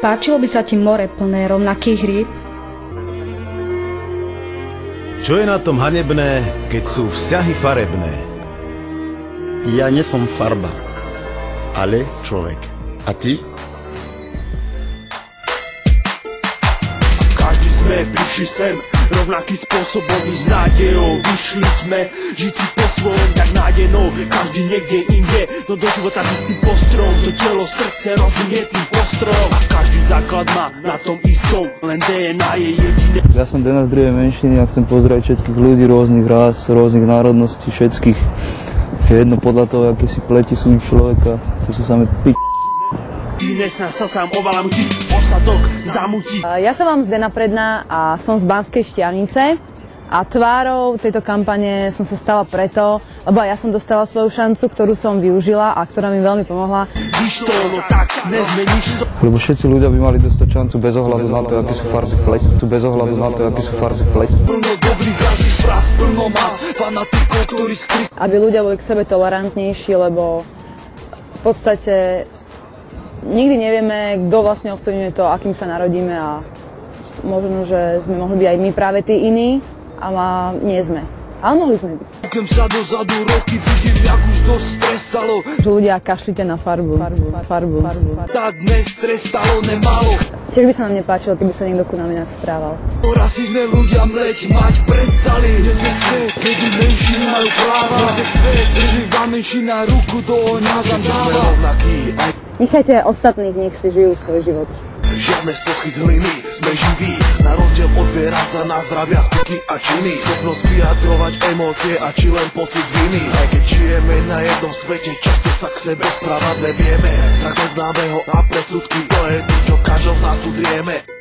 Páčilo by sa ti more plné rovnakých rýb? Čo je na tom hanebné, keď sú vzťahy farebné? Ja nie som farba, ale človek. A ty? Každý sme prišli sem rovnaký spôsobom i s nádejou. Vyšli sme žiť si po svojom tak nádenou. Každý niekde inde, no do života si s tým postrom. To telo, srdce, rozum je tým postrom. A každý základ má na tom istom, len DNA je jediné. Ja som Denis z druhej menšiny a chcem pozdraviť všetkých ľudí rôznych rás, rôznych národností, všetkých. Je jedno podľa toho, aké si pleti sú človeka, to sú samé Dnes nás sa sám ovalamutí, osadok zamutí. Ja sa vám Zdena Predná a som z Banskej Štiavnice a tvárou tejto kampane som sa stala preto, lebo ja som dostala svoju šancu, ktorú som využila a ktorá mi veľmi pomohla. Víš to, no tak nezmeníš to. Lebo všetci ľudia by mali dostať šancu bez ohľadu na to, aké sú farby pleti. Bez ohľadu na to, aké sú farby pleti. Plno dobrých razných fráz, plno más, fanatikov, ktorí skryt. Aby ľudia boli k sebe tolerantnejší, lebo v podstate nikdy nevieme, kto vlastne ovplyvňuje to, akým sa narodíme a možno, že sme mohli byť aj my práve tí iní, ale nie sme. Ale mohli sme byť. Kúknem sa dozadu roky, vidím, jak už dosť trestalo. Že ľudia kašlite na farbu. Tá dnes trestalo nemalo. Tiež by sa nám nepáčilo, keby sa niekto ku nám inak správal. Rasívne ľudia mleť mať prestali. Dnes je svet, kedy menšiny majú práva. Dnes je svet, kedy vám menšina ruku do ohňa zadáva. Nechajte ostatných, nech si žijú svoj život. Žiadne sochy z hliny, sme živí. Na rozdiel od zvieratá na zdravia skutky a činy. Schopnosť vyjadrovať emócie a či len pocit viny. Aj keď žijeme na jednom svete, často sa k sebe správať nevieme. Strach neznámeho a predsudky, to je to, čo v každom z nás tu drieme.